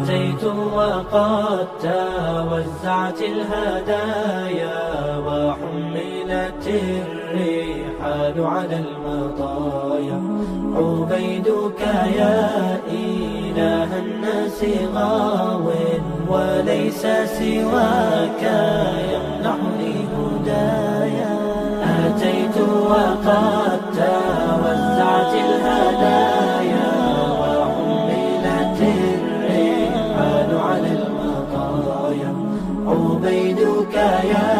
أتيت وقد توزعت الهدايا وحملت الرحال على المطايا عبيدك يا إله الناس غاو وليس سواك يمنحني هدايا أتيت وقد توزعت الهدايا وحملت الرحال على المطايا عبيدك يا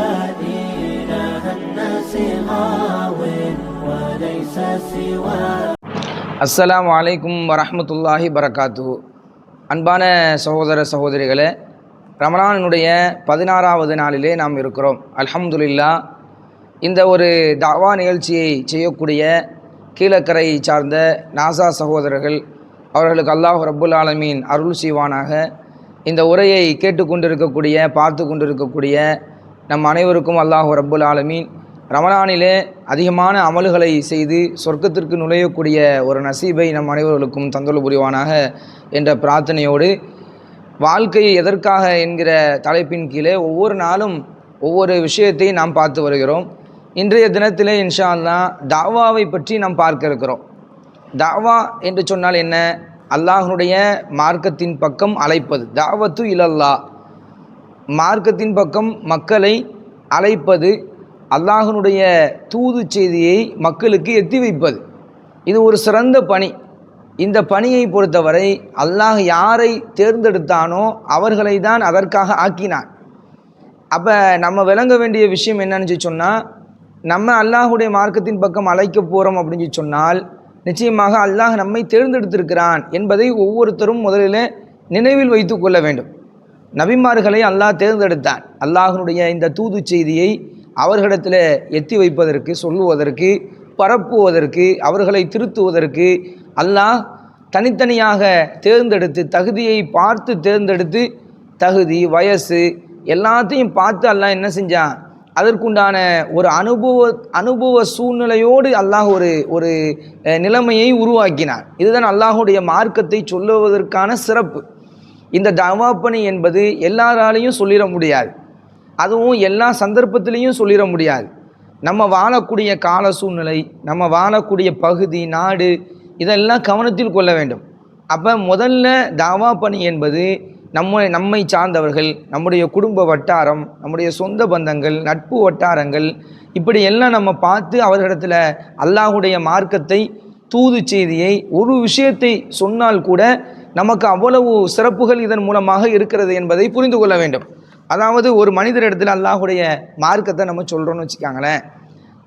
إله الناس غاو وليس سواك. அஸ்ஸலாமு அலைக்கும் வரஹ்மத்துல்லாஹி பரகாத்துஹு. அன்பான சகோதர சகோதரிகளே, ரமலானுடைய 16வது நாளிலே நாம் இருக்கிறோம். அல்ஹம்துலில்லாஹ். இந்த ஒரு தாவா நிகழ்ச்சியை செய்யக்கூடிய கீழக்கரை சார்ந்த நாசா சகோதரர்கள் அவர்களுக்கு அல்லாஹ் ரப்புல் ஆலமீன் அருள் செய்வானாக. இந்த உரையை கேட்டுக்கொண்டிருக்கக்கூடிய பார்த்து கொண்டிருக்கக்கூடிய நம் அனைவருக்கும் அல்லாஹ் ரப்புல் ஆலமீன் ரமலானிலே அதிகமான அமல்களை செய்து சொர்க்கத்திற்கு நுழையக்கூடிய ஒரு நசீபை நம் அனைவர்களுக்கும் தந்தொழு புரிவானாக என்ற பிரார்த்தனையோடு, வாழ்க்கை எதற்காக என்கிற தலைப்பின் கீழே ஒவ்வொரு நாளும் ஒவ்வொரு விஷயத்தை நாம் பார்த்து வருகிறோம். இன்றைய தினத்திலே இன்ஷா அல்லாஹ் தாவாவை பற்றி நாம் பார்க்க இருக்கிறோம். தாவா என்று சொன்னால் என்ன? அல்லாஹ்வுடைய மார்க்கத்தின் பக்கம் அழைப்பது. தாவத்து இலல்லாஹ், மார்க்கத்தின் பக்கம் மக்களை அழைப்பது, அல்லாஹ்வுடைய தூது செய்தியை மக்களுக்கு எத்தி வைப்பது. இது ஒரு சிறந்த பணி. இந்த பணியை பொறுத்தவரை அல்லாஹ் யாரை தேர்ந்தெடுத்தானோ அவர்களை தான் அதற்காக ஆக்கினான். அப்போ நம்ம விளங்க வேண்டிய விஷயம் என்னன்னு சொன்னால், நம்ம அல்லாஹ்வுடைய மார்க்கத்தின் பக்கம் அழைக்க போகிறோம் அப்படின்னு சொன்னால் நிச்சயமாக அல்லாஹ் நம்மை தேர்ந்தெடுத்திருக்கிறான் என்பதை ஒவ்வொருத்தரும் முதலில் நினைவில் வைத்து கொள்ள வேண்டும். நபிமார்களை அல்லாஹ் தேர்ந்தெடுத்தான். அல்லாஹ்வுடைய இந்த தூது செய்தியை அவர்களிடத்தில் எத்தி வைப்பதற்கு, சொல்லுவதற்கு, பரப்புவதற்கு, அவர்களை திருத்துவதற்கு அல்லாஹ் தனித்தனியாக தேர்ந்தெடுத்து, தகுதியை பார்த்து தேர்ந்தெடுத்து, தகுதி, வயசு எல்லாத்தையும் பார்த்து அல்லாஹ் என்ன செஞ்சான்? அதற்குண்டான ஒரு அனுபவ சூழ்நிலையோடு அல்லாஹ் ஒரு நிலைமையை உருவாக்கினான். இதுதான் அல்லாஹுடைய மார்க்கத்தை சொல்லுவதற்கான சிறப்பு. இந்த தவா பணி என்பது எல்லாராலையும் சொல்லிட முடியாது, அதுவும் எல்லா சந்தர்ப்பத்திலையும் சொல்லிட முடியாது. நம்ம வாழக்கூடிய கால சூழ்நிலை, நம்ம வாழக்கூடிய பகுதி, நாடு, இதெல்லாம் கவனத்தில் கொள்ள வேண்டும். அப்போ முதல்ல தாவா பணி என்பது நம்மை சார்ந்தவர்கள், நம்முடைய குடும்ப வட்டாரம், நம்முடைய சொந்த பந்தங்கள், நட்பு வட்டாரங்கள், இப்படி எல்லாம் நம்ம பார்த்து அவர்களிடத்தில் அல்லாஹுடைய மார்க்கத்தை, தூது செய்தியை, ஒரு விஷயத்தை சொன்னால் கூட நமக்கு அவ்வளவு சிறப்புகள் இதன் மூலமாக இருக்கிறது என்பதை புரிந்து கொள்ள வேண்டும். அதாவது ஒரு மனிதரிடத்தில் அல்லாஹுடைய மார்க்கத்தை நம்ம சொல்கிறோன்னு வச்சுக்காங்களேன்,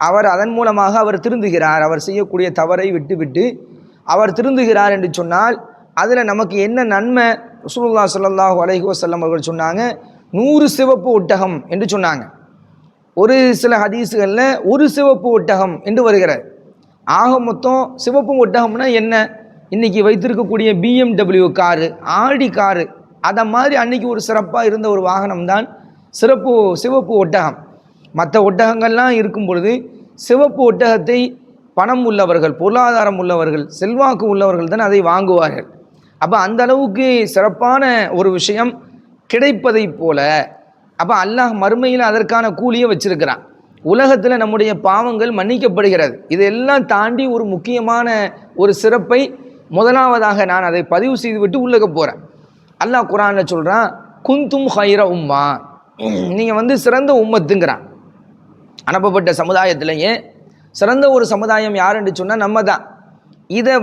அவர் அதன் மூலமாக அவர் திருந்துகிறார், அவர் செய்யக்கூடிய தவறை விட்டு அவர் திருந்துகிறார் என்று சொன்னால் அதில் நமக்கு என்ன நன்மை? ரசூலுல்லாஹி ஸல்லல்லாஹு அலைஹி வஸல்லம் அவர்கள் சொன்னாங்க, 100 சிவப்பு ஒட்டகம் என்று சொன்னாங்க. ஒரு சில ஹதீஸுகளில் ஒரு சிவப்பு ஒட்டகம் என்று வருகிறது. ஆக மொத்தம் சிவப்பு ஒட்டகம்னா என்ன? இன்றைக்கி வைத்திருக்கக்கூடிய BMW காரு, ஆடி காரு, அதை மாதிரி அன்றைக்கி ஒரு சிறப்பாக இருந்த ஒரு வாகனம் தான் சிவப்பு ஒட்டகம். மற்ற ஒட்டகங்கள்லாம் இருக்கும் பொழுது சிவப்பு ஒட்டகத்தை பணம் உள்ளவர்கள், பொருளாதாரம் உள்ளவர்கள், செல்வாக்கு உள்ளவர்கள் தான் அதை வாங்குவார்கள். அப்போ அந்த அளவுக்கு சிறப்பான ஒரு விஷயம் கிடைப்பதை போல அப்போ அல்லாஹ் மறுமையில் அதற்கான கூலியை வச்சிருக்கிறான். உலகத்தில் நம்முடைய பாவங்கள் மன்னிக்கப்படுகிறது. இதெல்லாம் தாண்டி ஒரு முக்கியமான ஒரு சிறப்பை முதலாவதாக நான் அதை பதிவு செய்துவிட்டு உள்ளக போகிறேன். அல்லாஹ் குர்ஆனில் சொல்கிறான், குந்தும் ஹைர உம்மா, நீங்கள் சிறந்த உம்மத்துங்கிறான். அனுப்பப்பட்ட சமுதாயத்திலேயே சிறந்த ஒரு சமுதாயம் யாருன்னு சொன்னால் நம்ம தான். இதை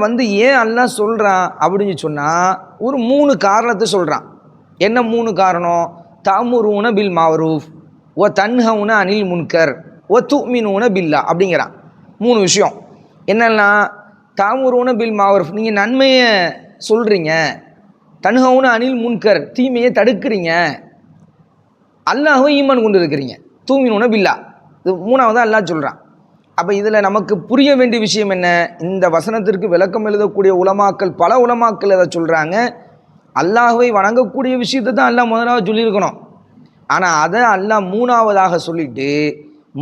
ஏன் அல்லாஹ் சொல்கிறான் அப்படின்னு சொன்னால் ஒரு 3 காரணத்தை சொல்கிறான். என்ன 3 காரணம்? தஅமுரூன பில் மஅரூஃப் வ தன்ஹவுன அனில் முன்கர் வ துமினூன பில்லா அப்படிங்கிறான். 3 விஷயம். என்னெல்லாம்? தஅமுரூன பில் மஅரூஃப், நீங்கள் நன்மையை சொல்கிறீங்க. தன்ஹவுன அனில் முன்கர், தீமையை தடுக்கிறீங்க. அல்லாஹ்வை ஈமான் கொண்டு இருக்கிறீங்க. துமினூன பில்லா, இது 3வது அல்லாஹ் சொல்கிறான். அப்போ இதில் நமக்கு புரிய வேண்டிய விஷயம் என்ன? இந்த வசனத்திற்கு விளக்கம் எழுதக்கூடிய உலமாக்கள், பல உலமாக்கள் அதை சொல்கிறாங்க, அல்லாஹ்வை வணங்கக்கூடிய விஷயத்தை தான் அல்லாஹ் முதலாவது சொல்லியிருக்கணும். ஆனால் அதை அல்லாஹ் 3வதாக சொல்லிட்டு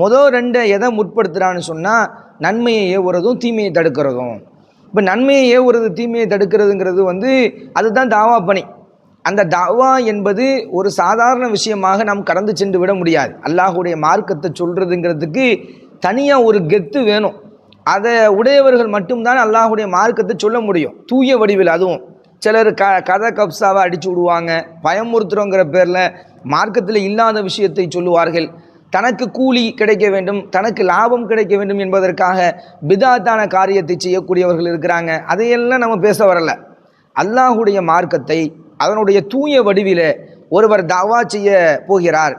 முதல் 2 எதை முற்படுத்துகிறான்னு சொன்னால் நன்மையை ஏவுறதும் தீமையை தடுக்கிறதும். இப்போ நன்மையை ஏவுறது தீமையை தடுக்கிறதுங்கிறது அதுதான் தாவா பணி. அந்த தாவா என்பது ஒரு சாதாரண விஷயமாக நாம் கடந்து சென்று விட முடியாது. அல்லாஹுடைய மார்க்கத்தை சொல்கிறதுங்கிறதுக்கு தனியாக ஒரு கெத்து வேணும். அதை உடையவர்கள் மட்டும்தான் அல்லாஹுடைய மார்க்கத்தை சொல்ல முடியும் தூய வடிவில். அதுவும் சிலர் கதை கப்சாவை அடிச்சு விடுவாங்க, பயமுறுத்துறோங்கிற பேரில் மார்க்கத்தில் இல்லாத விஷயத்தை சொல்லுவார்கள். தனக்கு கூலி கிடைக்க வேண்டும், தனக்கு லாபம் கிடைக்க வேண்டும் என்பதற்காக பிதாத்தான காரியத்தை செய்யக்கூடியவர்கள் இருக்கிறாங்க. அதையெல்லாம் நம்ம பேச வரல. அல்லாஹுடைய மார்க்கத்தை அதனுடைய தூய வடிவில் ஒருவர் தாவா செய்ய போகிறார்,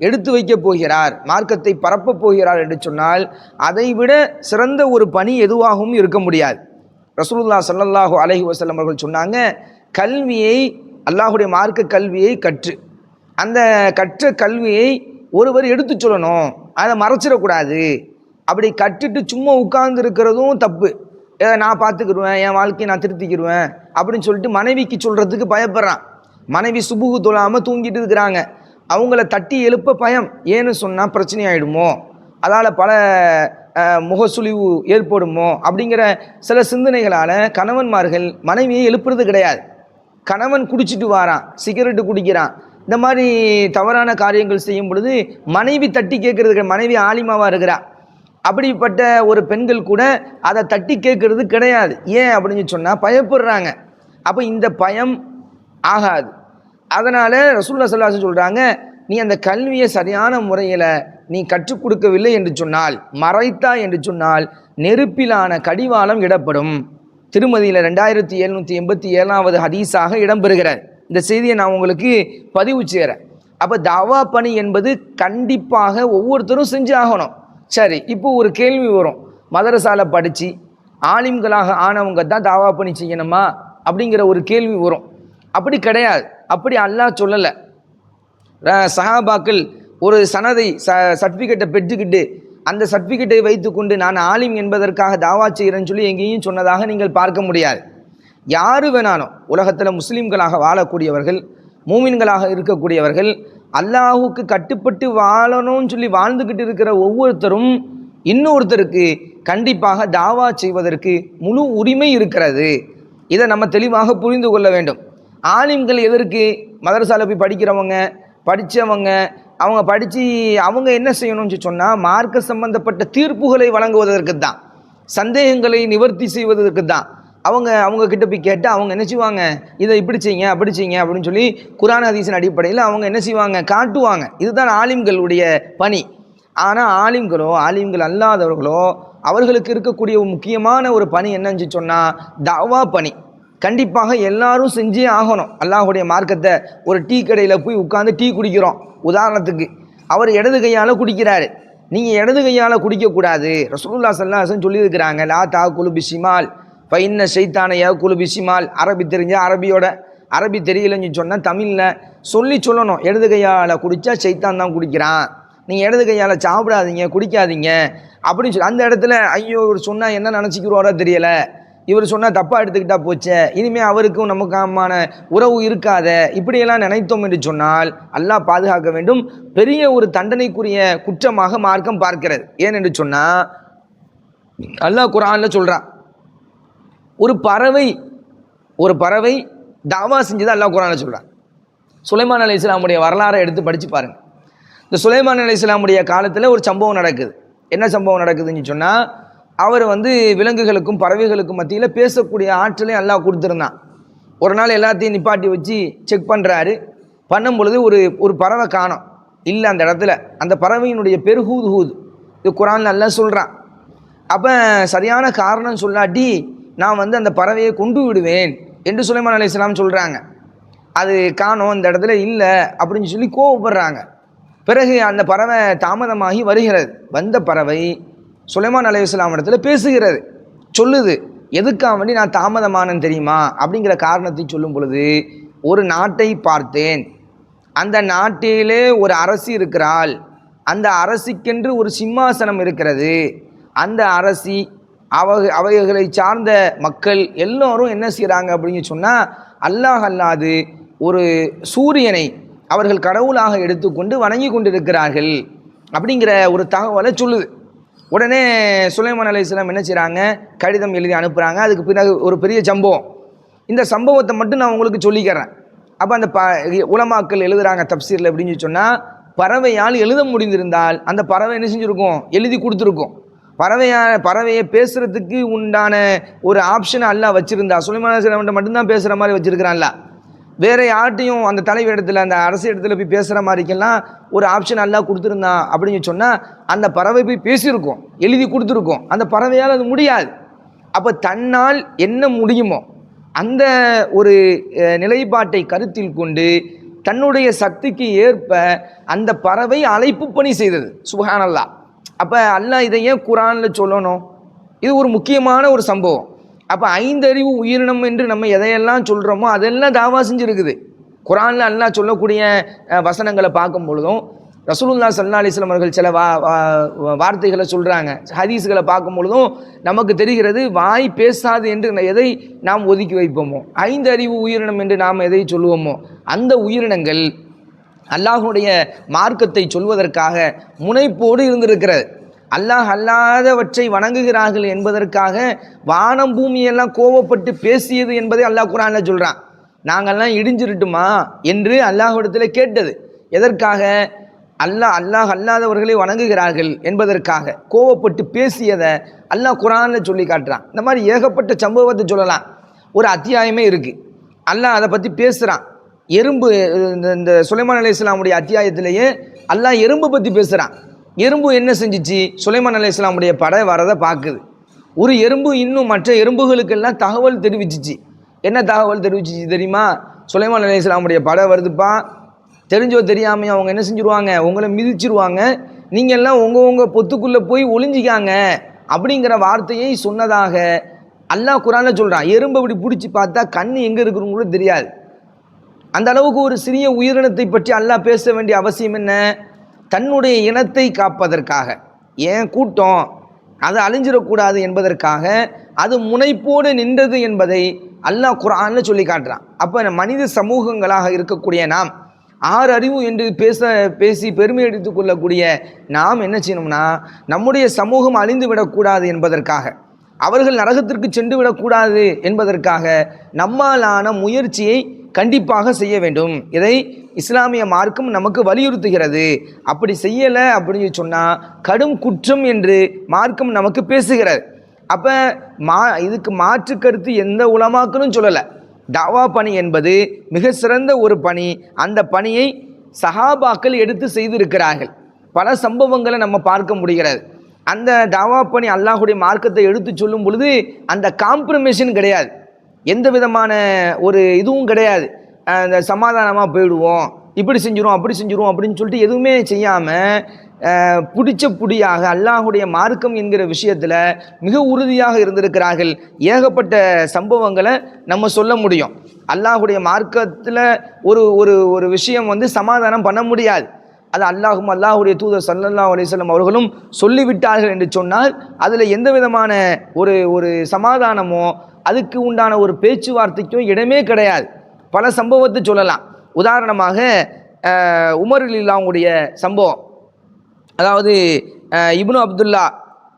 எடுத்து வைக்க போகிறார், மார்க்கத்தை பரப்ப போகிறார் என்று சொன்னால் அதைவிட சிறந்த ஒரு பணி எதுவாகவும் இருக்க முடியாது. ரசூலுல்லாஹ் ஸல்லல்லாஹு அலைஹி வஸல்லம் அவர்கள் சொன்னாங்க, கல்வியை, அல்லாஹுடைய மார்க்க கல்வியை கற்று அந்த கற்ற கல்வியை ஒருவர் எடுத்து சொல்லணும், அதை மறைச்சிடக்கூடாது. அப்படி கற்றுட்டு சும்மா உட்கார்ந்து இருக்கிறதும் தப்பு. நான் பார்த்துக்கிடுவேன், என் வாழ்க்கையை நான் திருத்திக்கிடுவேன் அப்படின்னு சொல்லிட்டு மனைவிக்கு சொல்கிறதுக்கு பயப்படுறான். மனைவி சுபுகு தொழாமல் தூங்கிட்டு இருக்கிறாங்க, அவங்கள தட்டி எழுப்ப பயம். ஏன்னு சொன்னால் பிரச்சனை ஆகிடுமோ, அதால் பல முகசுழிவு ஏற்படுமோ அப்படிங்கிற சில சிந்தனைகளால் கணவன்மார்கள் மனைவியை எழுப்புறது கிடையாது. கணவன் குடிச்சிட்டு வாரான், சிகரெட்டு குடிக்கிறான், இந்த மாதிரி தவறான காரியங்கள் செய்யும் பொழுது மனைவி தட்டி கேட்கறது, மனைவி ஆலிமாவாக இருக்கிறா, அப்படிப்பட்ட ஒரு பெண்கள் கூட அதை தட்டி கேட்கறது கிடையாது. ஏன் அப்படின்னு சொன்னால் பயப்படுறாங்க. அப்போ இந்த பயம் ஆகாது. அதனால் ரசூலுல்லாஹி ஸல்லல்லாஹு அலைஹி வஸல்லம் சொல்கிறாங்க, நீ அந்த கல்வியை சரியான முறையில் நீ கற்றுக் கொடுக்கவில்லை என்று சொன்னால், மறைத்தா என்று சொன்னால் நெருப்பிலான கடிவாளம் இடப்படும். திருமதியில் 2787வது ஹதீஸாக இடம்பெறுகிறார். இந்த செய்தியை நான் உங்களுக்கு பதிவு செய்கிறேன். அப்போ தாவா பணி என்பது கண்டிப்பாக ஒவ்வொருத்தரும் செஞ்சு ஆகணும். சரி, இப்போ ஒரு கேள்வி வரும், மதரசால படித்து ஆலிம்களாக ஆனவங்க தான் தாவா பணி செய்யணுமா அப்படிங்கிற ஒரு கேள்வி வரும். அப்படி கிடையாது, அப்படி அல்லாஹ் சொல்லலை. சஹாபாக்கள் ஒரு சனதை சர்டிஃபிகேட்டை பெற்றுக்கிட்டு அந்த சர்டிஃபிகேட்டை வைத்துக்கொண்டு நான் ஆலிம் என்பதற்காக தாவா செய்கிறேன்னு சொல்லி எங்கேயும் சொன்னதாக நீங்கள் பார்க்க முடியாது. யார் வேணாலும் உலகத்தில் முஸ்லீம்களாக வாழக்கூடியவர்கள், மூமின்களாக இருக்கக்கூடியவர்கள், அல்லாஹுக்கு கட்டுப்பட்டு வாழணும்னு சொல்லி வாழ்ந்துக்கிட்டு இருக்கிற ஒவ்வொருத்தரும் இன்னொருத்தருக்கு கண்டிப்பாக தாவா செய்வதற்கு முழு உரிமை இருக்கிறது. இதை நம்ம தெளிவாக புரிந்து கொள்ள வேண்டும். ஆலிம்கள் எதற்கு? மதரசால போய் படிக்கிறவங்க, படித்தவங்க, அவங்க படித்து அவங்க என்ன செய்யணும்னு சொன்னால் மார்க்க சம்பந்தப்பட்ட தீர்ப்புகளை வழங்குவதற்கு தான், சந்தேகங்களை நிவர்த்தி செய்வதற்கு தான். அவங்க கிட்ட போய் கேட்டால் அவங்க என்ன செய்வாங்க, இதை இப்படி செய்யுங்க அப்படி செய்யுங்க அப்படின்னு சொல்லி குர்ஆன் ஹதீஸின் அடிப்படையில் அவங்க என்ன செய்வாங்க, காட்டுவாங்க. இதுதான் ஆலிம்களுடைய பணி. ஆனால் ஆலிம்கள் அல்லாதவர்களோ அவர்களுக்கு இருக்கக்கூடிய முக்கியமான ஒரு பணி என்னன்னு சொன்னால் தாவா பணி. கண்டிப்பாக எல்லாரும் செஞ்சே ஆகணும். அல்லாஹுடைய மார்க்கத்தை ஒரு டீ கடையில் போய் உட்காந்து டீ குடிக்கிறோம் உதாரணத்துக்கு, அவர் இடது கையால் குடிக்கிறாரு, நீங்கள் இடது கையால் குடிக்கக்கூடாது. ரசூலுல்லாஹி ஸல்லல்லாஹு அலைஹி வஸல்லம் சொல்லியிருக்கிறாங்க, லா தாக்குலு பிஷிமால் ஃபைன்ன ஷைத்தான யாக்குலு பிஷிமால். அரபி தெரிஞ்ச அரபியோட, அரபி தெரியலன்னு சொன்னால் தமிழில் சொல்லணும், இடது கையால் குடித்தா ஷைத்தான் தான் குடிக்கிறான், நீங்கள் இடது கையால் சாப்பிடாதீங்க குடிக்காதீங்க அப்படின்னு சொல்லி. அந்த இடத்துல ஐயோ இவர் சொன்னால் என்ன நினச்சிக்கிறோரோ தெரியலை, இவர் சொன்னால் தப்பாக எடுத்துக்கிட்டா போச்சே, இனிமேல் அவருக்கும் நமக்கான உறவு இருக்காத, இப்படியெல்லாம் நினைத்தோம் என்று சொன்னால் அல்லாஹ் பாதுகாக்க வேண்டும். பெரிய ஒரு தண்டனைக்குரிய குற்றமாக மார்க்கம் பார்க்கிறது. ஏனென்று சொன்னால் அல்லாஹ் குர்ஆனில் சொல்கிறான், ஒரு பறவை தாவா செஞ்சதை அல்லாஹ் குர்ஆனில் சொல்கிறான். சுலைமான் அலைஹிஸ்ஸலாமுடைய வரலாறை எடுத்து படித்து பாருங்கள். இந்த சுலைமான் அலைஹிஸ்ஸலாமுடைய காலத்தில் ஒரு சம்பவம் நடக்குது. என்ன சம்பவம் நடக்குதுன்னு சொன்னால், அவர் விலங்குகளுக்கும் பறவைகளுக்கும் மத்தியில் பேசக்கூடிய ஆற்றலை அல்லாஹ் கொடுத்துருந்தான். ஒரு நாள் எல்லாத்தையும் நிப்பாட்டி வச்சு செக் பண்ணுறாரு. பண்ணும் பொழுது ஒரு பறவை காணோம் இல்லை அந்த இடத்துல. அந்த பறவையினுடைய பேர் ஹூத். இது குர்ஆனில் அல்லாஹ் சொல்கிறான். அப்போ சரியான காரணம் சொல்லாட்டி நான் அந்த பறவையை கொண்டு விடுவேன் என்று சுலைமான் அலைஹிஸ்ஸலாம் சொல்கிறாங்க. அது காணோம் இந்த இடத்துல இல்லை அப்படின்னு சொல்லி கோவப்படுறாங்க. பிறகு அந்த பறவை தாமதமாகி வருகிறது. வந்த பறவை சுலைமான் அலைஹிஸ்ஸலாம் இடத்துல பேசுகிறது, சொல்லுது, எதுக்காக வேண்டி நான் தாமதமானேன்னு தெரியுமா அப்படிங்கிற காரணத்தை சொல்லும் பொழுது, ஒரு நாட்டை பார்த்தேன், அந்த நாட்டிலே ஒரு அரசி இருக்கிறாள், அந்த அரசிக்கென்று ஒரு சிம்மாசனம் இருக்கிறது, அந்த அரசி அவைகளை சார்ந்த மக்கள் எல்லோரும் என்ன செய்கிறாங்க அப்படின்னு சொன்னால் அல்லாஹ் அல்லாது ஒரு சூரியனை அவர்கள் கடவுளாக எடுத்துக்கொண்டு வணங்கி கொண்டிருக்கிறார்கள் அப்படிங்கிற ஒரு தகவலை சொல்லுது. உடனே சுலைமான் அலைஹிஸ்ஸலாம் என்ன செய்கிறாங்க, கடிதம் எழுதி அனுப்புகிறாங்க. அதுக்கு பிறகு ஒரு பெரிய சம்பவம். இந்த சம்பவத்தை மட்டும் நான் உங்களுக்கு சொல்லிக்கிறேன். அப்போ அந்த உலமாக்கள் எழுதுறாங்க தப்சீரில் எப்படின்னு சொன்னால், பறவையால் எழுத முடிந்திருந்தால் அந்த பறவை என்ன செஞ்சுருக்கும், எழுதி கொடுத்துருக்கும். பறவையை பேசுறதுக்கு உண்டான ஒரு ஆப்ஷனை அல்லாஹ் வச்சிருந்தா, சுலைமான் அலைஹிஸ்ஸலாம் மட்டும்தான் பேசுகிற மாதிரி வச்சிருக்கிறான்ல, வேற யார்ட்டையும் அந்த தலைவர் இடத்துல அந்த அரசு இடத்துல போய் பேசுகிற மாதிரிக்கெல்லாம் ஒரு ஆப்ஷன் அல்லாஹ் கொடுத்துருந்தான் அப்படின்னு சொன்னால் அந்த பறவை போய் பேசியிருக்கும், எழுதி கொடுத்துருக்கும். அந்த பறவையால் அது முடியாது. அப்போ தன்னால் என்ன முடியுமோ அந்த ஒரு நிலைப்பாட்டை கருத்தில் கொண்டு தன்னுடைய சக்திக்கு ஏற்ப அந்த பறவை அழைப்பு பணி செய்தது. சுப்ஹானல்லாஹ். அப்போ அல்லாஹ் இதை ஏன் குர்ஆனில் சொல்லணும்? இது ஒரு முக்கியமான ஒரு சம்பவம். அப்போ 5 அறிவு உயிரினம் என்று நம்ம எதையெல்லாம் சொல்கிறோமோ அதெல்லாம் தாவா செஞ்சுருக்குது. குர்ஆனில் அல்லாஹ் சொல்லக்கூடிய வசனங்களை பார்க்கும் பொழுதும் ரசூலுல்லாஹி ஸல்லல்லாஹு அலைஹி வஸல்லம் அவர்கள் சில வார்த்தைகளை சொல்கிறாங்க, ஹதீஸ்களை பார்க்கும் பொழுதும் நமக்கு தெரிகிறது வாய் பேசாது என்று எதை நாம் ஒதுக்கி வைப்போமோ, 5 அறிவு உயிரினம் என்று நாம் எதை சொல்லுவோமோ அந்த உயிரினங்கள் அல்லாஹுடைய மார்க்கத்தை சொல்வதற்காக முனைப்போடு இருந்திருக்கிறது. அல்லாஹ் அல்லாதவற்றை வணங்குகிறார்கள் என்பதற்காக வானம் பூமியெல்லாம் கோவப்பட்டு பேசியது என்பதை அல்லாஹ் குர்ஆனில் சொல்கிறான். நாங்கள்லாம் இடிஞ்சிருட்டுமா என்று அல்லாஹ்விடத்தில் கேட்டது. எதற்காக? அல்லாஹ் அல்லாதவர்களை வணங்குகிறார்கள் என்பதற்காக கோவப்பட்டு பேசியதை அல்லாஹ் குர்ஆனில் சொல்லி காட்டுறான். இந்த மாதிரி ஏகப்பட்ட சம்பவத்தை சொல்லலாம். ஒரு அத்தியாயமே இருக்குது, அல்லாஹ் அதை பற்றி பேசுகிறான். எறும்பு, இந்த சுலைமான் அலைஹிஸ்ஸலாமுடைய அத்தியாயத்திலேயே அல்லாஹ் எறும்பை பற்றி பேசுகிறான். எறும்பு என்ன செஞ்சிச்சு? சுலைமான் அலைஹிஸ்ஸலாமுடைய படை வரதை பார்க்குது. ஒரு எறும்பு இன்னும் மற்ற எறும்புகளுக்கெல்லாம் தகவல் தெரிவிச்சிச்சு. என்ன தகவல் தெரிவிச்சிச்சு தெரியுமா? சுலைமான் அலைஹிஸ்ஸலாமுடைய படை வருதுப்பா, தெரிஞ்சோ தெரியாமையோ அவங்க என்ன செஞ்சுருவாங்க, உங்களை மிதிச்சிருவாங்க, நீங்கள் எல்லாம் உங்கள் பொத்துக்குள்ளே போய் ஒளிஞ்சிக்காங்க அப்படிங்கிற வார்த்தையை சொன்னதாக அல்லாஹ் குர்ஆனில் சொல்கிறான். எறும்பை இப்படி பிடிச்சி பார்த்தா கண் எங்கே இருக்குன்னு கூட தெரியாது. அந்த அளவுக்கு ஒரு சிறிய உயிரினத்தை பற்றி அல்லாஹ் பேச வேண்டிய அவசியம் என்ன? தன்னுடைய இனத்தை காப்பதற்காக, ஏன் கூட்டம் அது அழிஞ்சிடக்கூடாது என்பதற்காக அது முனைப்போடு நின்றது என்பதை அல்லாஹ் குர்ஆனில் சொல்லி காட்டுறான். அப்போ மனித சமூகங்களாக இருக்கக்கூடிய நாம் 6 அறிவு என்று பேசி பெருமை எடுத்துக் கொள்ளக்கூடிய நாம் என்ன செய்யணும்னா, நம்முடைய சமூகம் அழிந்து விடக்கூடாது என்பதற்காக, அவர்கள் நரகத்திற்கு சென்று விடக்கூடாது என்பதற்காக நம்மாலான முயற்சியை கண்டிப்பாக செய்ய வேண்டும். இதை இஸ்லாமிய மார்க்கம் நமக்கு வலியுறுத்துகிறது. அப்படி செய்யலை அப்படின்னு சொன்னால் கடும் குற்றம் என்று மார்க்கம் நமக்கு பேசுகிறது. அப்போ இதுக்கு மாற்று கருத்து எந்த உலமாக்களும் சொல்லலை. தாவா பணி என்பது மிக சிறந்த ஒரு பணி. அந்த பணியை சஹாபாக்கள் எடுத்து செய்திருக்கிறார்கள். பல சம்பவங்களை நம்ம பார்க்க முடிகிறது. அந்த தாவா பணி அல்லாஹுடைய மார்க்கத்தை எடுத்து சொல்லும் பொழுது அந்த காம்ப்ரமைஷன் கிடையாது, எந்த விதமான ஒரு இதுவும் கிடையாது. அந்த சமாதானமாக போயிடுவோம், இப்படி செஞ்சிரும் அப்படி செஞ்சிரும் அப்படின்னு சொல்லிட்டு எதுவுமே செய்யாமல் பிடிச்ச புடியாக அல்லாஹுடைய மார்க்கம் என்கிற விஷயத்தில் மிக உறுதியாக இருந்திருக்கிறார்கள். ஏகப்பட்ட சம்பவங்களை நம்ம சொல்ல முடியும். அல்லாஹுடைய மார்க்கத்தில் ஒரு ஒரு ஒரு விஷயம் சமாதானம் பண்ண முடியாது. அது அல்லாஹுடைய தூதர் ஸல்லல்லாஹு அலைஹி வஸல்லம் அவர்களும் சொல்லிவிட்டார்கள் என்று சொன்னால் அதில் எந்த விதமான ஒரு சமாதானமோ அதுக்கு உண்டான ஒரு பேச்சுவார்த்தைக்கும் இடமே கிடையாது. பல சம்பவத்தை சொல்லலாம். உதாரணமாக உமர் ரலியல்லாஹுடைய சம்பவம், அதாவது இப்னு அப்துல்லா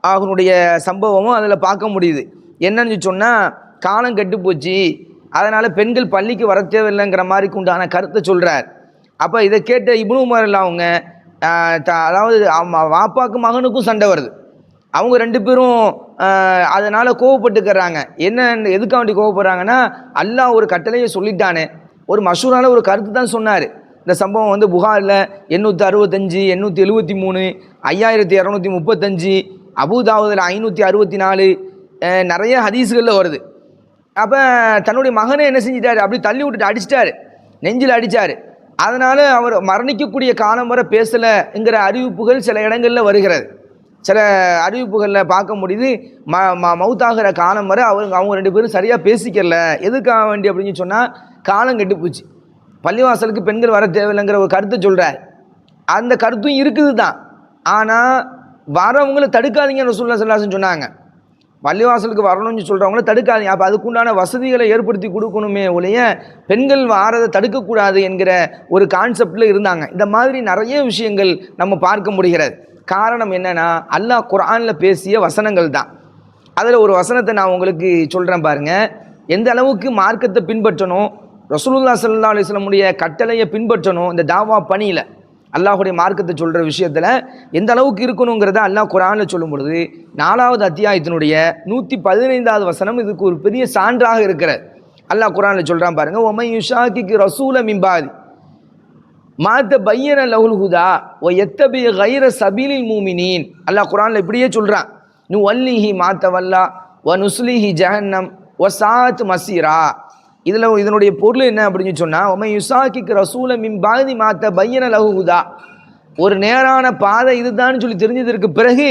அவனுடைய சம்பவமும் அதில் பார்க்க முடியுது. என்னன்னு சொன்னால், காலம் கெட்டு போச்சு, அதனால் பெண்கள் பள்ளிக்கு வர தேவையில்லைங்கிற மாதிரிக்கு உண்டான கருத்தை சொல்கிறார். அப்போ இதை கேட்ட இப்னு உமர் அவங்க அதாவது வாப்பாக்கு மகனுக்கும் சண்டை வருது. அவங்க 2 பேரும் அதனால் கோவப்பட்டுக்கிறாங்க. என்ன எதுக்காக வேண்டி கோவப்படுறாங்கன்னா, அல்லாஹ் ஒரு கட்டளையை சொல்லிட்டானே, ஒரு மஷூரான ஒரு கருத்து தான் சொன்னார். இந்த சம்பவம் புகாரில் 865, 873, 5235, அபூதாவுதில் 564 நிறைய ஹதீஸ்களில் வருது. அப்போ தன்னுடைய மகனை என்ன செஞ்சிட்டாரு, அப்படி தள்ளி விட்டுட்டு அடிச்சிட்டாரு, நெஞ்சில் அடித்தார். அதனால் அவர் மரணிக்கக்கூடிய காலம் வரை பேசலைங்கிற அறிவிப்புகள் சில இடங்களில் வருகிறது. சில அறிவிப்புகளில் பார்க்க முடியுது, மௌத்தாகிற காலம் வரை அவங்க 2 பேரும் சரியாக பேசிக்கல. எதுக்காக வேண்டி அப்படின்னு சொன்னால், காலம் கெட்டு போச்சு, பள்ளிவாசலுக்கு பெண்கள் வர தேவையில்லைங்கிற ஒரு கருத்தை சொல்கிறார். அந்த கருத்தும் இருக்குது தான். ஆனால் வரவங்களை தடுக்காதீங்கன்னு ரசூலுல்லாஹி ஸல்லல்லாஹு அலைஹி வஸல்லம் சொன்னாங்க. பள்ளிவாசலுக்கு வரணும்னு சொல்கிறவங்கள தடுக்காதீங்க. அப்போ அதுக்குண்டான வசதிகளை ஏற்படுத்தி கொடுக்கணுமே ஒழிய பெண்கள் வாரதை தடுக்கக்கூடாது என்கிற ஒரு கான்செப்டில் இருந்தாங்க. இந்த மாதிரி நிறைய விஷயங்கள் நம்ம பார்க்க முடிகிறது. காரணம் என்னென்னா, அல்லாஹ் குர்ஆனில் பேசிய வசனங்கள் தான். அதில் ஒரு வசனத்தை நான் உங்களுக்கு சொல்கிறேன் பாருங்கள். எந்த அளவுக்கு மார்க்கத்தை பின்பற்றணும், ரசூலுல்லாஹி ஸல்லல்லாஹு அலைஹி வஸல்லமுடைய கட்டளையை பின்பற்றணும். இந்த தாவா பணியில் அல்லாஹுடைய மார்க்கத்தை சொல்கிற விஷயத்தில் எந்த அளவுக்கு இருக்கணுங்கிறத அல்லாஹ் குர்ஆனில் சொல்லும் பொழுது 4வது அத்தியாயத்தினுடைய 115வது வசனம் இதுக்கு ஒரு பெரிய சான்றாக இருக்கிறது. அல்லாஹ் குர்ஆனில் சொல்கிறான் பாருங்க, ஒமை யுஷாக்கிக்கு ரசூல மிம்பாதி மாத்த பையன லஹுல் ஹுதா ஒ எத்தபி கைர சபீலில் மூமினீன். அல்லாஹ் குர்ஆனில் இப்படியே சொல்கிறான், நு வல்லிஹி மாத்த வல்லா ஒ நுஸ்லிஹி ஜஹன்னம் ஒ சாத் மசீரா. இதனுடைய பொருள் என்ன அப்படின்னு சொன்னால், ஒமை யுசாக்கிக்கு ரசூல மிம்பாதி மாத்த பையன லஹு ஹுதா, ஒரு நேரான பாதை இதுதான் சொல்லி தெரிஞ்சதற்கு பிறகு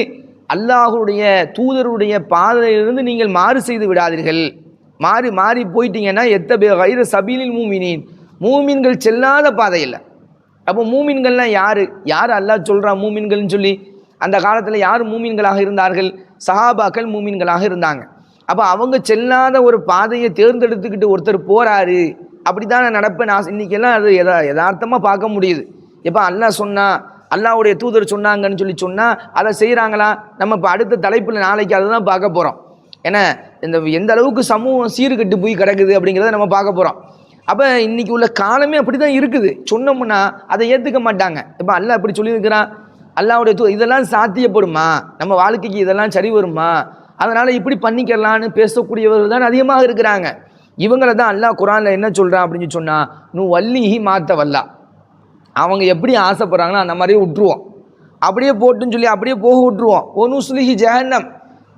அல்லாஹுடைய தூதருடைய பாதையிலிருந்து நீங்கள் மாறு செய்து விடாதீர்கள். மாறி போயிட்டீங்கன்னா எத்தபி கைர சபீலில் மூமினீன், மூமின்கள் செல்லாத பாதை இல்லை. அப்போ மூமின்கள்லாம் யார் அல்லாஹ் சொல்கிறான் மூமின்கள்னு சொல்லி? அந்த காலத்தில் யார் மூமின்களாக இருந்தார்கள்? சஹாபாக்கள் மூமின்களாக இருந்தாங்க. அப்போ அவங்க செல்லாத ஒரு பாதையை தேர்ந்தெடுத்துக்கிட்டு ஒருத்தர் போகிறாரு, அப்படி தான் நான் நடப்பேன். நான் இன்றைக்கெல்லாம் அது யதார்த்தமாக பார்க்க முடியுது. எப்போ அல்லாஹ் சொன்னா, அல்லாஹ்வுடைய தூதர் சொன்னாங்கன்னு சொன்னால் அதை செய்கிறாங்களா? நம்ம இப்போ அடுத்த தலைப்பில் நாளைக்கு அதை தான் பார்க்க போகிறோம். ஏன்னா எந்த அளவுக்கு சமூகம் சீர்கெட்டு போய் கிடக்குது அப்படிங்கிறத நம்ம பார்க்க போகிறோம். அப்போ இன்றைக்கி உள்ள காலமே அப்படி தான் இருக்குது. சொன்னோம்னா அதை ஏற்றுக்க மாட்டாங்க. இப்போ அல்லாஹ் இப்படி சொல்லியிருக்கிறான், அல்லாஹ்வுடைய இதெல்லாம் சாத்தியப்படுமா, நம்ம வாழ்க்கைக்கு இதெல்லாம் சரி வருமா, அதனால் இப்படி பண்ணிக்கலான்னு பேசக்கூடியவர்கள் தான் அதிகமாக இருக்கிறாங்க. இவங்களை தான் அல்லாஹ் குர்ஆனில் என்ன சொல்கிறான் அப்படின்னு சொன்னால், நு வல்லிஹி மாத்த வல்லா, அவங்க எப்படி ஆசைப்படுறாங்களோ அந்த மாதிரியே விட்டுருவோம், அப்படியே போட்டுன்னு சொல்லி அப்படியே போக விட்டுருவோம். ஒ நுஸ்லிஹி ஜஹன்னம்,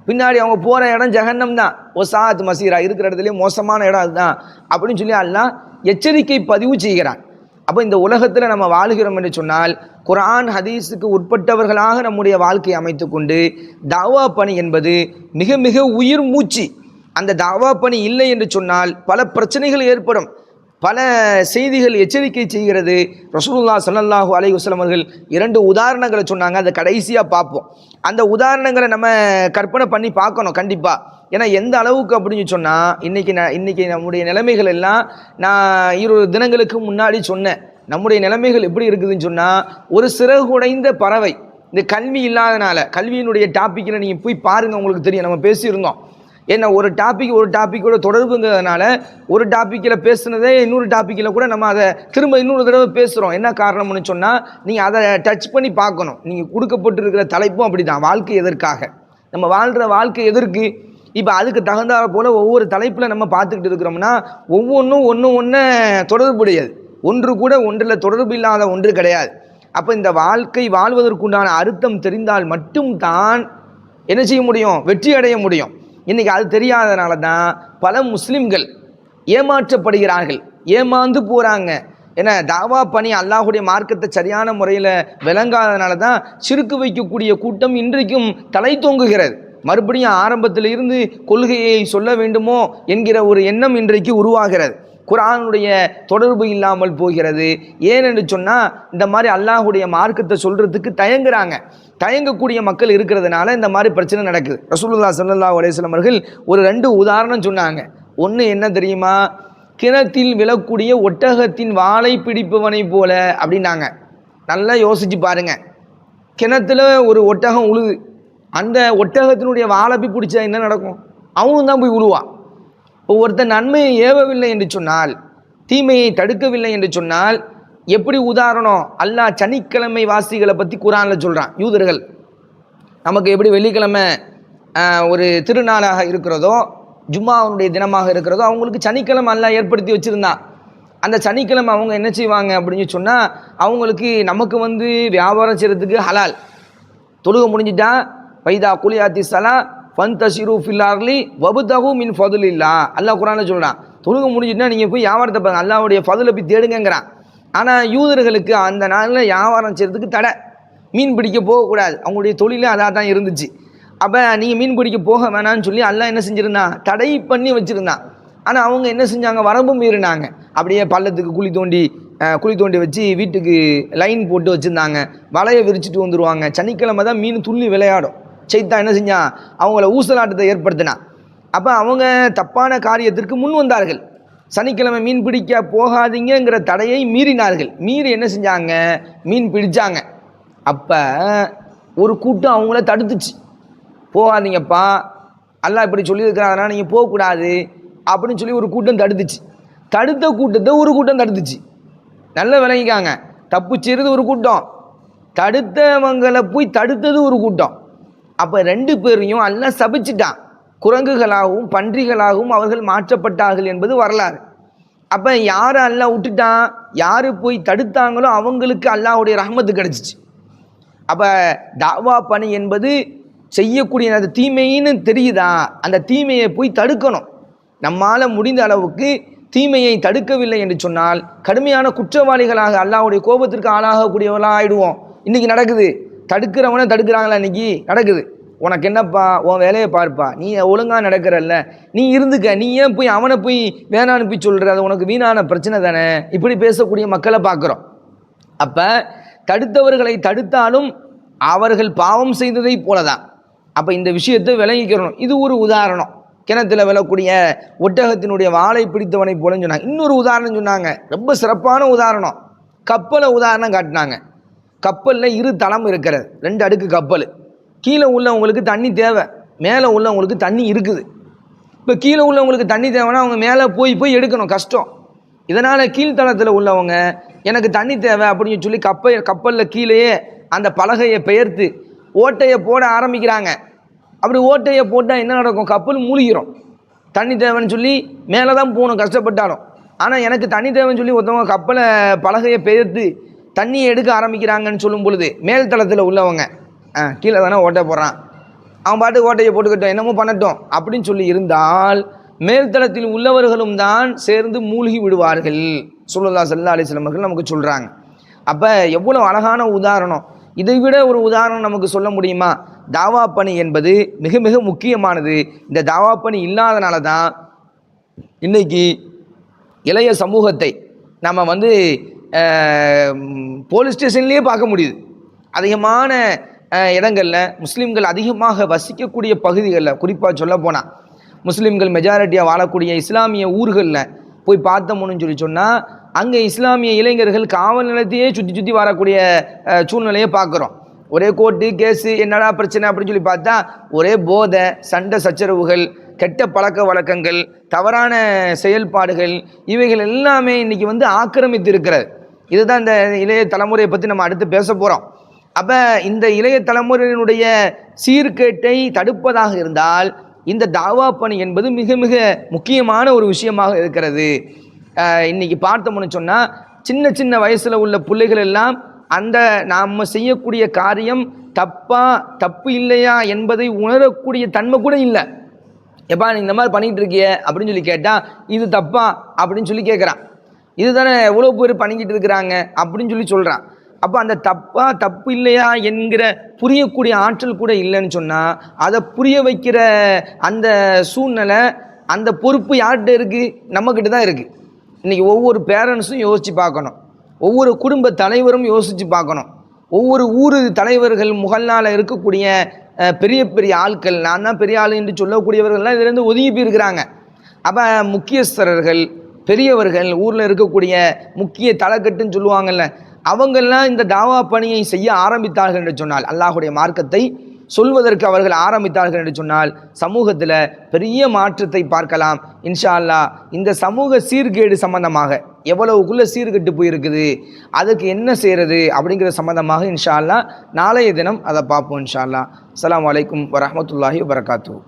பின்னாடி அவங்க போகிற இடம் ஜஹன்னம் தான். ஒ சாத் மசீரா, இருக்கிற இடத்துலேயே மோசமான இடம் அதுதான் அப்படின்னு சொல்லி அல்லாஹ் எச்சரிக்கை பதிவு செய்கிறான். அப்போ இந்த உலகத்தில் நம்ம வாழுகிறோம் என்று சொன்னால் குர்ஆன் ஹதீஸுக்கு உட்பட்டவர்களாக நம்முடைய வாழ்க்கையை அமைத்து கொண்டு தாவா பணி என்பது மிக மிக உயிர் மூச்சு. அந்த தாவா பணி இல்லை என்று சொன்னால் பல பிரச்சனைகள் ஏற்படும். பல செய்திகள் எச்சரிக்கை செய்கிறது. ரசூலுல்லாஹி ஸல்லல்லாஹு அலைஹி வஸல்லம் அவர்கள் 2 உதாரணங்களை சொன்னாங்க. அதை கடைசியாக பார்ப்போம். அந்த உதாரணங்களை நம்ம கற்பனை பண்ணி பார்க்கணும் கண்டிப்பாக. ஏன்னா எந்த அளவுக்கு அப்படின்னு சொன்னால் இன்னைக்கு நம்முடைய நிலைமைகள் எல்லாம் நான் 20 தினங்களுக்கு முன்னாடி சொன்னேன். நம்முடைய நிலைமைகள் எப்படி இருக்குதுன்னு சொன்னால், ஒரு சிறகுடைந்த பறவை. இந்த கல்வி இல்லாதனால, கல்வியினுடைய டாப்பிக்கில் நீங்கள் போய் பாருங்கள், உங்களுக்கு தெரியும். நம்ம பேசியிருந்தோம். ஏன்னா ஒரு டாப்பிக்கோட தொடர்புங்கிறதுனால ஒரு டாப்பிக்கில் பேசுனதே இன்னொரு டாப்பிக்கில் கூட நம்ம அதை திரும்ப இன்னொரு தடவை பேசுகிறோம். என்ன காரணம்னு சொன்னால், நீங்கள் அதை டச் பண்ணி பார்க்கணும். நீங்கள் கொடுக்கப்பட்டிருக்கிற தலைப்பும் அப்படி தான். வாழ்க்கை எதற்காக, நம்ம வாழ்கிற வாழ்க்கை எதற்கு? இப்போ அதுக்கு தகுந்தாற் போல் ஒவ்வொரு தலைப்பில் நம்ம பார்த்துக்கிட்டு இருக்கிறோம்னா ஒவ்வொன்றும் ஒன்று தொடர்புடையது. ஒன்று கூட ஒன்றில் தொடர்பு இல்லாத ஒன்று கிடையாது. அப்போ இந்த வாழ்க்கை வாழ்வதற்குண்டான அர்த்தம் தெரிந்தால் மட்டும்தான் என்ன செய்ய முடியும்? வெற்றி அடைய முடியும். இன்றைக்கி அது தெரியாதனால தான் பல முஸ்லிம்கள் ஏமாற்றப்படுகிறார்கள், ஏமாந்து போகிறாங்க. ஏன்னா தாவா பணி அல்லாஹுடைய மார்க்கத்தை சரியான முறையில் விளங்காதனால தான் சிறுக்கு வைக்கக்கூடிய கூட்டம் இன்றைக்கும் தலை தோங்குகிறது. மறுபடியும் ஆரம்பத்தில் இருந்து கொள்கையை சொல்ல வேண்டுமோ என்கிற ஒரு எண்ணம் இன்றைக்கு உருவாகிறது. குர்ஆனுடைய தொடர்பு இல்லாமல் போகிறது. ஏனென்று சொன்னால் இந்த மாதிரி அல்லாஹுடைய மார்க்கத்தை சொல்கிறதுக்கு தயங்கக்கூடிய மக்கள் இருக்கிறதுனால இந்த மாதிரி பிரச்சனை நடக்குது. ரசூலுல்லாஹி ஸல்லல்லாஹு அலைஹி வஸல்லம் அவர்கள் ஒரு 2 உதாரணம் சொன்னாங்க. ஒன்று என்ன தெரியுமா? கிணத்தில் விழக்கூடிய ஒட்டகத்தின் வாளை பிடிப்பவனை போல அப்படின்னாங்க. நல்லா யோசிச்சு பாருங்க. கிணத்துல ஒரு ஒட்டகம் உழுது, அந்த ஒட்டகத்தினுடைய வாழை போய் பிடிச்சா என்ன நடக்கும்? அவனும் தான் போய் உழுவான். இப்போ ஒருத்தர் நன்மையை ஏவவில்லை என்று சொன்னால், தீமையை தடுக்கவில்லை என்று சொன்னால் எப்படி உதாரணம்? அல்லாஹ் சனிக்கிழமை வாசிகளை பற்றி குர்ஆனில் சொல்கிறான். யூதர்கள் நமக்கு எப்படி வெள்ளிக்கிழமை ஒரு திருநாளாக இருக்கிறதோ, ஜும்மாவுடைய தினமாக இருக்கிறதோ, அவங்களுக்கு சனிக்கிழமை அல்லாஹ் ஏற்படுத்தி வச்சுருந்தான். அந்த சனிக்கிழமை அவங்க என்ன செய்வாங்க அப்படின்னு சொன்னால், அவங்களுக்கு நமக்கு வியாபாரம் செய்கிறதுக்கு ஹலால். தொழுகை முடிஞ்சிட்டா பைதா குலியாத்தி சலா ஃபந்தஷிரு ஃபில் அர்லி வபுதஹு மின் ஃபதுலில்லா, அல்லாஹ் குர்ஆனில் சொல்கிறான். தொழுகை முடிஞ்சிட்டா நீங்கள் போய் வியாபாரத்தை பாருங்க, அல்லாஹ்வுடைய ஃபதுலை போய் தேடுங்கிறான். ஆனால் யூதர்களுக்கு அந்த நாளில் வியாபாரம் செய்கிறதுக்கு தடை. மீன் பிடிக்க போகக்கூடாது, அவங்களுடைய தொழிலே அதாக தான் இருந்துச்சு. அப்போ நீங்கள் மீன் பிடிக்க போக வேணான்னு சொல்லி அல்லாஹ் என்ன செஞ்சுருந்தான்? தடை பண்ணி வச்சுருந்தான். ஆனால் அவங்க என்ன செஞ்சாங்க? வரம்பு மீறினாங்க. அப்படியே பள்ளத்துக்கு குழி தோண்டி வச்சு வீட்டுக்கு லைன் போட்டு வச்சுருந்தாங்க. வலையை விரிச்சிட்டு வந்துடுவாங்க. சனிக்கிழமை தான் மீன் துள்ளி விளையாடும். சைத்தான் என்ன செஞ்சான்? அவங்கள ஊசலாட்டத்தை ஏற்படுத்தினான். அப்போ அவங்க தப்பான காரியத்திற்கு முன் வந்தார்கள். சனிக்கிழமை மீன் பிடிக்க போகாதீங்கிற தடையை மீறினார்கள். மீறி என்ன செஞ்சாங்க? மீன் பிடிச்சாங்க. அப்போ ஒரு கூட்டம் அவங்கள தடுத்துச்சு. போகாதீங்கப்பா, அல்லாஹ் இப்படி சொல்லியிருக்கிறாங்கன்னா நீங்கள் போகக்கூடாது அப்படின்னு சொல்லி ஒரு கூட்டம் தடுத்துச்சு. தடுத்த கூட்டத்தை ஒரு கூட்டம் தடுத்துச்சு. நல்ல விளங்கிக்காங்க, தப்பு செய்கிறது ஒரு கூட்டம், தடுத்தவங்களை போய் தடுத்தது ஒரு கூட்டம். அப்போ 2 பேரையும் அல்லாஹ் சபிச்சிட்டான். குரங்குகளாகவும் பன்றிகளாகவும் அவர்கள் மாற்றப்பட்டார்கள் என்பது வரலாறு. அப்போ யாரை அல்லாஹ் விட்டுட்டான், யார் போய் தடுத்தாங்களோ அவங்களுக்கு அல்லாஹ்வுடைய ரஹ்மத்து கிடச்சிச்சு. அப்போ தாவா பணி என்பது செய்யக்கூடிய அந்த தீமைன்னு தெரியுதா, அந்த தீமையை போய் தடுக்கணும். நம்மால் முடிந்த அளவுக்கு தீமையை தடுக்கவில்லை என்று சொன்னால் கடுமையான குற்றவாளிகளாக அல்லாஹ்வுடைய கோபத்திற்கு ஆளாகக்கூடியவர்களாக ஆயிடுவோம். இன்றைக்கி நடக்குது, தடுக்கிறவனை தடுக்கிறாங்களா, இன்றைக்கி நடக்குது. உனக்கு என்னப்பா, உன் வேலையை பார்ப்பா, நீ ஒழுங்காக நடக்கிறல்ல, நீ இருந்துக்க, நீ ஏன் போய் அவனை போய் வேணான்னு போய் சொல்கிற, அது உனக்கு வீணான பிரச்சனை தானே, இப்படி பேசக்கூடிய மக்களை பார்க்குறோம். அப்போ தடுத்தவர்களை தடுத்தாலும் அவர்கள் பாவம் செய்ததை போல தான். அப்போ இந்த விஷயத்தை விளங்கிக்கிறணும். இது ஒரு உதாரணம். கிணத்துல விழக்கூடிய ஒட்டகத்தினுடைய வாளை பிடித்தவனை போலன்னு சொன்னாங்க. இன்னொரு உதாரணம் சொன்னாங்க, ரொம்ப சிறப்பான உதாரணம். கப்பலை உதாரணம் காட்டினாங்க. கப்பலில் 2 தளம் இருக்கிறது, 2 அடுக்கு கப்பல். கீழே உள்ளவங்களுக்கு தண்ணி தேவை, மேலே உள்ளவங்களுக்கு தண்ணி இருக்குது. இப்போ கீழே உள்ளவங்களுக்கு தண்ணி தேவைன்னா அவங்க மேலே போய் எடுக்கணும், கஷ்டம். இதனால் கீழ்த்தளத்தில் உள்ளவங்க எனக்கு தண்ணி தேவை அப்படின்னு சொல்லி கப்பலில் கீழேயே அந்த பலகையை பெயர்த்து ஓட்டையை போட ஆரம்பிக்கிறாங்க. அப்படி ஓட்டையை போட்டால் என்ன நடக்கும், கப்பல் மூழ்கிடும். தண்ணி தேவைன்னு சொல்லி மேலே தான் போகணும் கஷ்டப்பட்டாலும். ஆனால் எனக்கு தண்ணி தேவைன்னு சொல்லி ஒருத்தவங்க கப்பலை பலகையை பெயர்த்து தண்ணியை எடுக்க ஆரம்பிக்கிறாங்கன்னு சொல்லும் பொழுது மேல் தளத்தில் உள்ளவங்க கீழே தானே ஓட்டை போடுறான், அவன் பாட்டு ஓட்டையை போட்டுக்கிட்டோம், என்னமோ பண்ணட்டும் அப்படின்னு சொல்லி இருந்தால் மேல்தளத்தில் உள்ளவர்களும் தான் சேர்ந்து மூழ்கி விடுவார்கள். ஸல்லல்லாஹு அலைஹி வஸல்லம் அவர்கள் நமக்கு சொல்கிறாங்க. அப்போ எவ்வளோ அழகான உதாரணம். இதை விட ஒரு உதாரணம் நமக்கு சொல்ல முடியுமா? தாவா பணி என்பது மிக மிக முக்கியமானது. இந்த தாவா பணி இல்லாதனால தான் இன்றைக்கி இளைய சமூகத்தை நம்ம போலீஸ் ஸ்டேஷன்லேயே பார்க்க முடியுது. அதிகமான இடங்களில் முஸ்லீம்கள் அதிகமாக வசிக்கக்கூடிய பகுதிகளில், குறிப்பாக சொல்ல போனால் முஸ்லீம்கள் மெஜாரிட்டியாக வாழக்கூடிய இஸ்லாமிய ஊர்களில் போய் பார்த்தோம்னு சொன்னால் அங்கே இஸ்லாமிய இளைஞர்கள் காவல் நிலையத்தையே சுற்றி வரக்கூடிய சூழ்நிலையை பார்க்குறோம். ஒரே கோர்ட்டு கேஸு, என்னடா பிரச்சனை அப்படின்னு சொல்லி பார்த்தா ஒரே போதை, சண்டை சச்சரவுகள், கெட்ட பழக்க வழக்கங்கள், தவறான செயல்பாடுகள், இவைகள் எல்லாமே இன்றைக்கி ஆக்கிரமித்து இருக்கிறது. இதுதான் இந்த இளைய தலைமுறையை பற்றி நம்ம அடுத்து பேச போகிறோம். அப்போ இந்த இளைய தலைமுறையினுடைய சீர்கேட்டை தடுப்பதாக இருந்தால் இந்த தாவா பணி என்பது மிக மிக முக்கியமான ஒரு விஷயமாக இருக்கிறது. இன்றைக்கி பார்த்தோம்னு சொன்னால் சின்ன சின்ன வயசில் உள்ள பிள்ளைகள் எல்லாம் அந்த நாம் செய்யக்கூடிய காரியம் தப்பு இல்லையா என்பதை உணரக்கூடிய தன்மை கூட இல்லை. எப்பா நீ இந்த மாதிரி பண்ணிகிட்டு இருக்கிய அப்படின்னு சொல்லி கேட்டால் இது தப்பா அப்படின்னு சொல்லி கேட்குறான். இது தானே எவ்வளோ பேர் பண்ணிக்கிட்டு இருக்கிறாங்க அப்படின்னு சொல்லி சொல்கிறான். அப்போ அந்த தப்பு இல்லையா என்கிற புரியக்கூடிய ஆற்றல் கூட இல்லைன்னு சொன்னால் அதை புரிய வைக்கிற அந்த சூழ்நிலை, அந்த பொறுப்பு யார்கிட்ட இருக்குது? நம்மக்கிட்ட தான் இருக்குது. இன்றைக்கி ஒவ்வொரு பேரண்ட்ஸும் யோசித்து பார்க்கணும், ஒவ்வொரு குடும்ப தலைவரும் யோசித்து பார்க்கணும், ஒவ்வொரு ஊர் தலைவர்கள் முகல்லால் இருக்கக்கூடிய பெரிய பெரிய ஆட்கள், நான் தான் பெரிய ஆள் என்று சொல்லக்கூடியவர்கள்லாம் இதிலேருந்து ஒதுங்கி போயிருக்கிறாங்க. அப்போ முக்கியஸ்தரர்கள், பெரியவர்கள், ஊரில் இருக்கக்கூடிய முக்கிய தலைக்கட்டுன்னு சொல்லுவாங்கள்ல, அவங்கெல்லாம் இந்த தாவா பணியை செய்ய ஆரம்பித்தார்கள் என்று சொன்னால், அல்லாஹுடைய மார்க்கத்தை சொல்வதற்கு அவர்கள் ஆரம்பித்தார்கள் என்று சொன்னால் சமூகத்தில் பெரிய மாற்றத்தை பார்க்கலாம் இன்ஷா அல்லாஹ். இந்த சமூக சீர்கேடு சம்பந்தமாக எவ்வளவுக்குள்ளே சீர்கெட்டு போயிருக்குது, அதுக்கு என்ன செய்கிறது அப்படிங்கிற சம்பந்தமாக இன்ஷா அல்லாஹ் நாளைய தினம் அதை பார்ப்போம் இன்ஷா அல்லாஹ். அஸ்ஸலாமு அலைக்கும் வரஹ்மத்துல்லாஹி வபரகாத்துஹு.